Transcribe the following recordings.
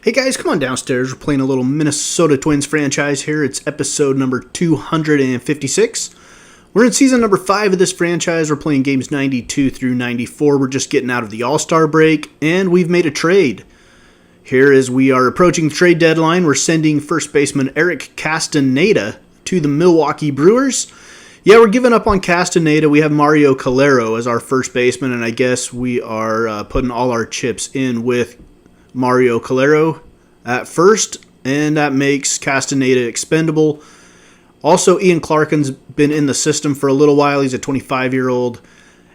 Hey guys, come on downstairs. We're playing a little Minnesota Twins franchise here. It's episode number 256. We're in season number 5 of this franchise. We're playing games 92 through 94. We're just getting out of the All-Star break, and we've made a trade. Here, as we are approaching the trade deadline, we're sending first baseman Eric Castaneda to the Milwaukee Brewers. Yeah, we're giving up on Castaneda. We have Mario Calero as our first baseman, and I guess we are putting all our chips in with Mario Calero at first, and that makes Castaneda expendable. Also, Ian Clarkin's been in the system for a little while. He's a 25-year-old,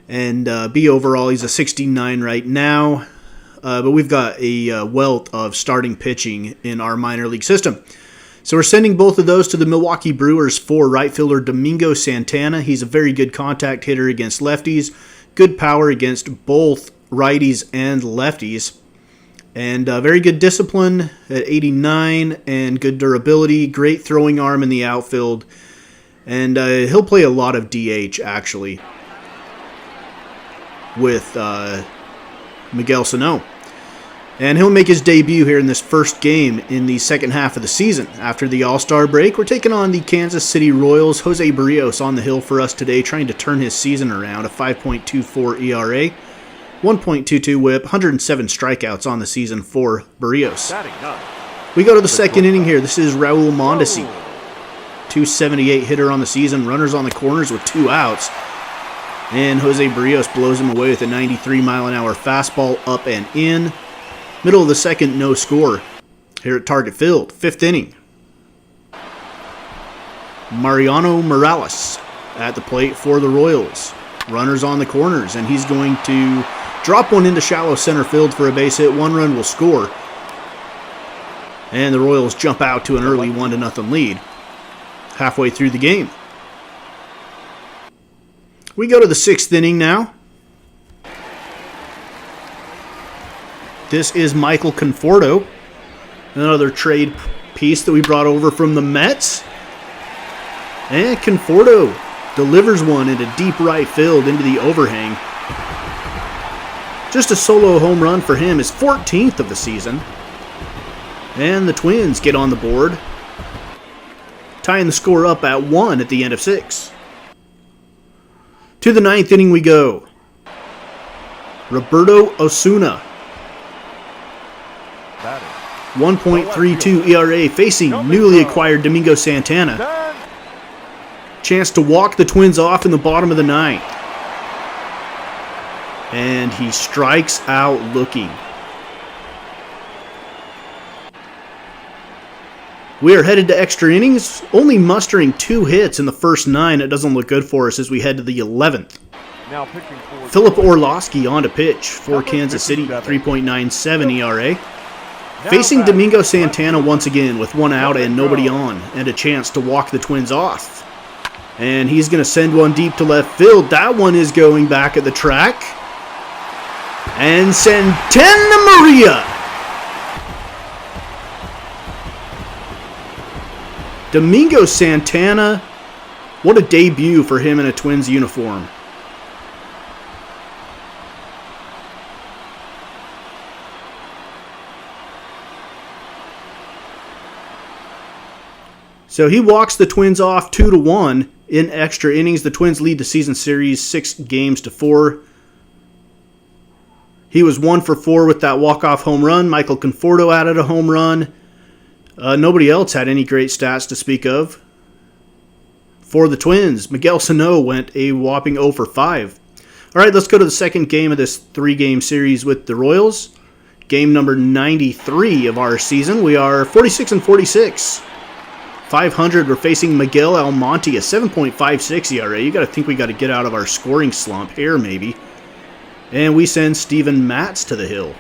and B overall, he's a 69 right now. But we've got a wealth of starting pitching in our minor league system. So we're sending both of those to the Milwaukee Brewers for right fielder Domingo Santana. He's a very good contact hitter against lefties, good power against both righties and lefties. And very good discipline at 89 and good durability, great throwing arm in the outfield. And he'll play a lot of DH, actually, with Miguel Sano. And he'll make his debut here in this first game in the second half of the season. After the All-Star break, we're taking on the Kansas City Royals. Jose Barrios on the hill for us today, trying to turn his season around, a 5.24 ERA. 1.22 whip, 107 strikeouts on the season for Barrios. We go to the second inning here. This is Raul Mondesi. 278 hitter on the season. Runners on the corners with 2 outs. And Jose Barrios blows him away with a 93-mile-an-hour fastball up and in. Middle of the second, no score here at Target Field. Fifth inning. Mariano Morales at the plate for the Royals. Runners on the corners, and he's going to drop one into shallow center field for a base hit. 1 run will score. And the Royals jump out to an early 1-0 lead halfway through the game. We go to the 6th inning now. This is Michael Conforto, another trade piece that we brought over from the Mets. And Conforto delivers one into deep right field into the overhang. Just a solo home run for him, his 14th of the season. And the Twins get on the board, tying the score up at 1 at the end of 6. To the 9th inning we go. Roberto Osuna. 1.32 ERA facing newly acquired Domingo Santana. Chance to walk the Twins off in the bottom of the 9th. And he strikes out looking. We are headed to extra innings, only mustering 2 hits in the first 9. It doesn't look good for us as we head to the 11th. Philip Orlowski on to pitch for Kansas City, 3.97 ERA. Facing Domingo Santana once again with 1 out and nobody on, and a chance to walk the Twins off. And he's going to send one deep to left field. That one is going back at the track. And Santana Maria. Domingo Santana, what a debut for him in a Twins uniform. So he walks the Twins off 2-1 in extra innings. The Twins lead the season series 6-4. He was 1 for 4 with that walk-off home run. Michael Conforto added a home run. Nobody else had any great stats to speak of. For the Twins, Miguel Sano went a whopping 0 for 5. All right, let's go to the second game of this 3-game series with the Royals. Game number 93 of our season. We are 46-46. 500, we're facing Miguel Almonte, a 7.56 ERA. You got to think we got to get out of our scoring slump here, maybe. And we send Steven Matz to the hill.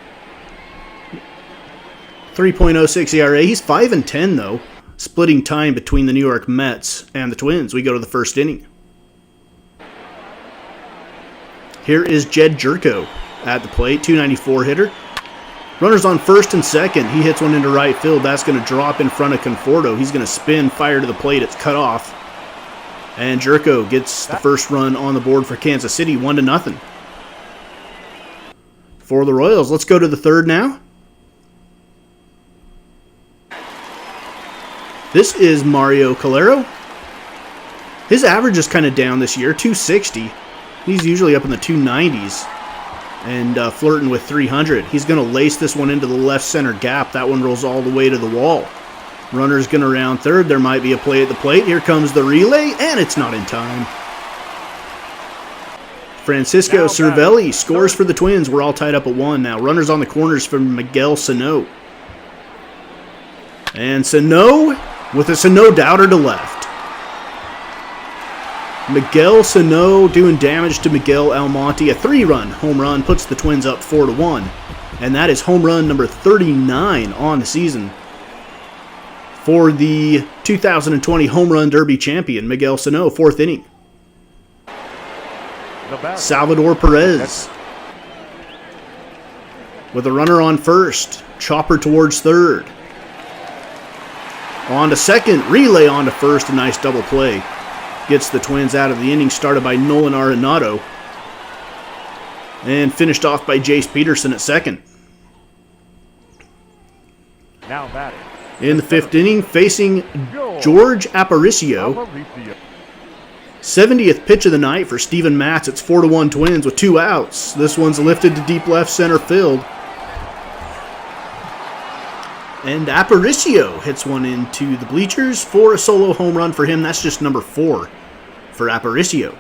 3.06 ERA. He's 5-10, though, splitting time between the New York Mets and the Twins. We go to the first inning. Here is Jed Jerko at the plate, 294 hitter. Runners on first and second. He hits one into right field. That's going to drop in front of Conforto. He's going to spin, fire to the plate. It's cut off. And Jerko gets the first run on the board for Kansas City, 1-0. For the Royals, let's go to the third now. This is Mario Calero. His average is kind of down this year, 260. He's usually up in the 290s and flirting with 300. He's going to lace this one into the left center gap. That one rolls all the way to the wall. Runner's going to round third. There might be a play at the plate. Here comes the relay, and it's not in time. Francisco Cervelli scores for the Twins. We're all tied up at 1 now. Runners on the corners for Miguel Sano. And Sano with a Sano doubter to left. Miguel Sano doing damage to Miguel Almonte. A 3-run home run puts the Twins up 4-1. And that is home run number 39 on the season for the 2020 Home Run Derby champion, Miguel Sano, 4th inning. Salvador Perez with a runner on first. Chopper towards third. On to second. Relay on to first. A nice double play. Gets the Twins out of the inning, started by Nolan Arenado. And finished off by Jace Peterson at second. Now batting. In the 5th inning, facing George Aparicio. 70th pitch of the night for Steven Matz. It's 4-1 Twins with 2 outs. This one's lifted to deep left center field. And Aparicio hits one into the bleachers for a solo home run for him. That's just number 4 for Aparicio.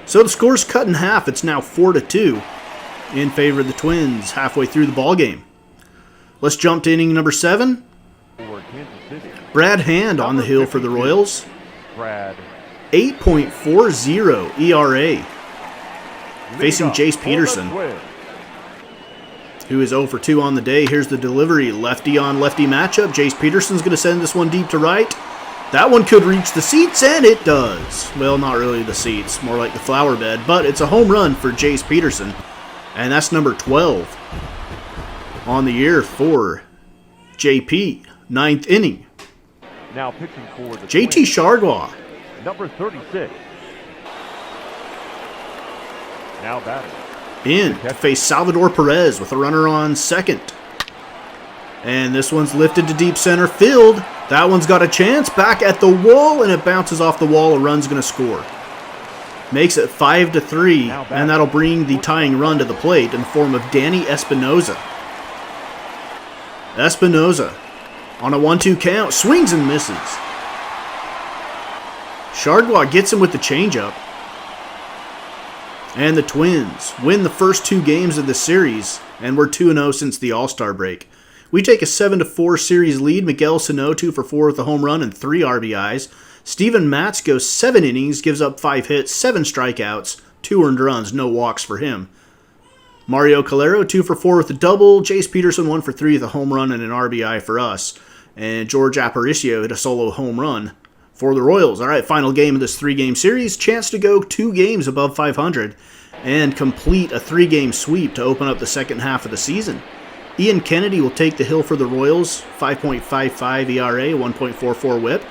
So the score's cut in half. It's now 4-2 in favor of the Twins halfway through the ballgame. Let's jump to inning number 7. Brad Hand on the hill for the Royals. 8.40 ERA. Facing Jace Peterson, who is 0 for 2 on the day. Here's the delivery. Lefty on lefty matchup. Jace Peterson's going to send this one deep to right. That one could reach the seats, and it does. Well, not really the seats, more like the flower bed, but it's a home run for Jace Peterson. And that's number 12 on the year for JP. 9th inning. Now pitching for the JT Chargois. Number 36. Now batting. In to face Salvador Perez with a runner on second. And this one's lifted to deep center field. That one's got a chance. Back at the wall, and it bounces off the wall. A run's going to score. Makes it 5-3, and that'll bring the tying run to the plate in the form of Danny Espinoza. Espinoza on a 1-2 count, swings and misses. Chargois gets him with the changeup. And the Twins win the first 2 games of the series, and we're 2-0 since the All-Star break. We take a 7-4 series lead. Miguel Sano 2 for 4 with a home run and 3 RBIs. Steven Matz goes 7 innings, gives up 5 hits, 7 strikeouts, 2 earned runs, no walks for him. Mario Calero 2 for 4 with a double. Jace Peterson 1 for 3 with a home run and an RBI for us. And George Aparicio hit a solo home run for the Royals. All right, final game of this 3-game series. Chance to go 2 games above 500 and complete a 3-game sweep to open up the second half of the season. Ian Kennedy will take the hill for the Royals. 5.55 ERA, 1.44 whip.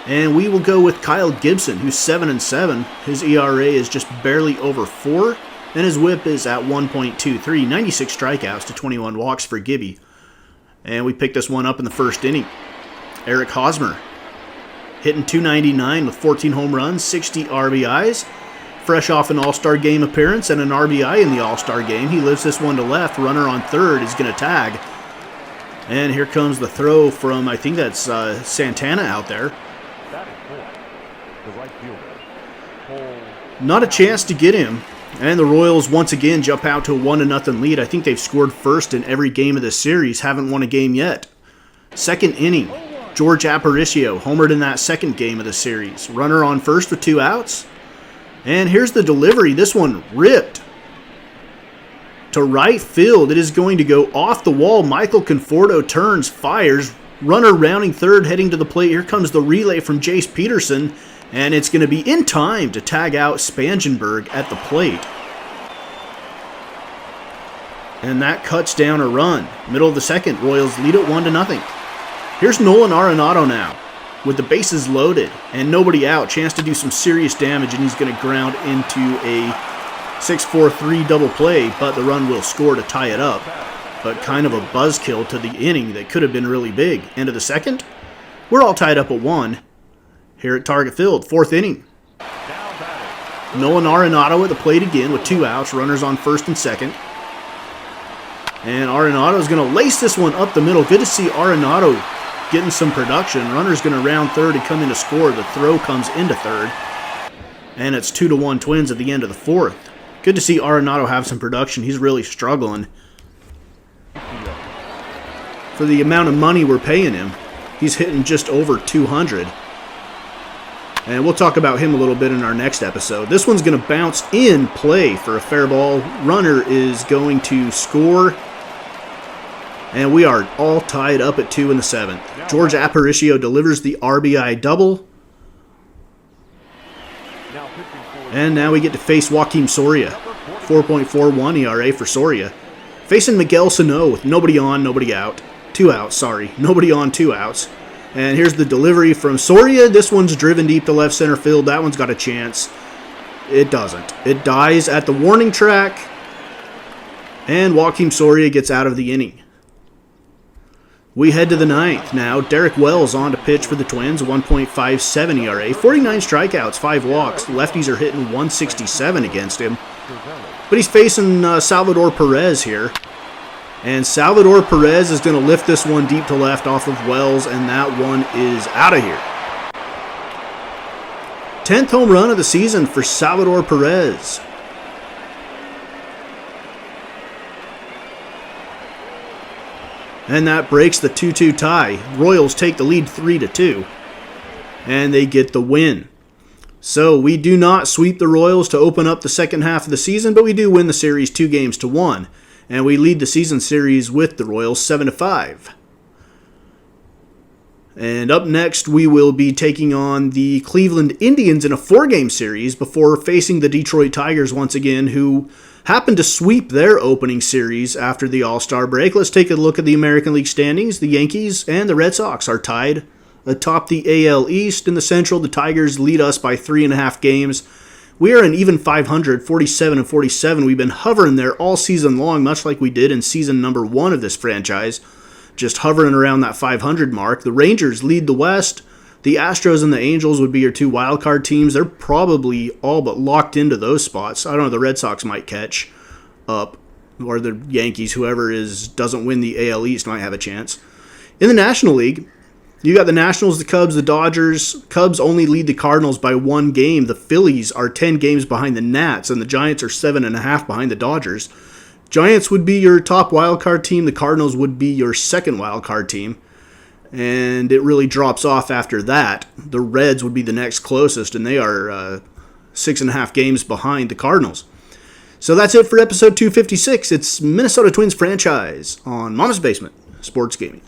And we will go with Kyle Gibson, who's 7-7. His ERA is just barely over 4. And his whip is at 1.23. 96 strikeouts to 21 walks for Gibby. And we picked this one up in the 1st inning. Eric Hosmer hitting .299 with 14 home runs, 60 RBIs. Fresh off an All-Star Game appearance and an RBI in the All-Star Game. He lifts this one to left. Runner on third is going to tag. And here comes the throw from, I think that's Santana out there. Not a chance to get him. And the Royals once again jump out to a 1-0 lead. I think they've scored first in every game of this series. Haven't won a game yet. 2nd inning. George Aparicio homered in that 2nd game of the series. Runner on first with 2 outs. And here's the delivery. This one ripped to right field. It is going to go off the wall. Michael Conforto turns, fires. Runner rounding third, heading to the plate. Here comes the relay from Jace Peterson. And it's going to be in time to tag out Spangenberg at the plate. And that cuts down a run. Middle of the 2nd, Royals lead it 1-0. Here's Nolan Arenado now with the bases loaded and nobody out. Chance to do some serious damage, and he's going to ground into a 6-4-3 double play, but the run will score to tie it up. but kind of a buzzkill to the inning that could have been really big. End of the second, we're all tied up at 1 here at Target Field, 4th inning. Nolan Arenado at the plate again with 2 outs, runners on first and second. And Arenado's going to lace this one up the middle. Good to see Arenado getting some production. Runner's going to round third and come in to score. The throw comes into third. And it's 2-1 Twins at the end of the 4th. Good to see Arenado have some production. He's really struggling. For the amount of money we're paying him, he's hitting just over 200. And we'll talk about him a little bit in our next episode. This one's going to bounce in play for a fair ball. Runner is going to score. And we are all tied up at 2 in the 7th. George Aparicio delivers the RBI double. And now we get to face Joakim Soria. 4.41 ERA for Soria. Facing Miguel Sano with nobody on, nobody out. 2 outs, sorry. Nobody on, 2 outs. And here's the delivery from Soria. This one's driven deep to left center field. That one's got a chance. It doesn't. It dies at the warning track. And Joakim Soria gets out of the inning. We head to the 9th now. Derek Wells on to pitch for the Twins. 1.57 ERA. 49 strikeouts, 5 walks. Lefties are hitting 167 against him. But he's facing Salvador Perez here. And Salvador Perez is going to lift this one deep to left off of Wells, and that one is out of here. 10th home run of the season for Salvador Perez. And that breaks the 2-2 tie. Royals take the lead 3-2, and they get the win. So we do not sweep the Royals to open up the second half of the season, but we do win the series 2-1. And we lead the season series with the Royals 7-5. And up next, we will be taking on the Cleveland Indians in a 4-game series before facing the Detroit Tigers once again, who happened to sweep their opening series after the All-Star break. Let's take a look at the American League standings. The Yankees and the Red Sox are tied atop the AL East. In the Central, the Tigers lead us by 3.5 games. We are an even 500, 47-47. We've been hovering there all season long, much like we did in season number 1 of this franchise, just hovering around that 500 mark. The Rangers lead the West. The Astros and the Angels would be your 2 wildcard teams. They're probably all but locked into those spots. I don't know, the Red Sox might catch up, or the Yankees, whoever doesn't win the AL East might have a chance. In the National League, you got the Nationals, the Cubs, the Dodgers. Cubs only lead the Cardinals by 1 game. The Phillies are 10 games behind the Nats, and the Giants are 7.5 behind the Dodgers. Giants would be your top wildcard team. The Cardinals would be your second wildcard team. And it really drops off after that. The Reds would be the next closest, and they are 6.5 games behind the Cardinals. So that's it for episode 256. It's Minnesota Twins franchise on Mama's Basement Sports Gaming.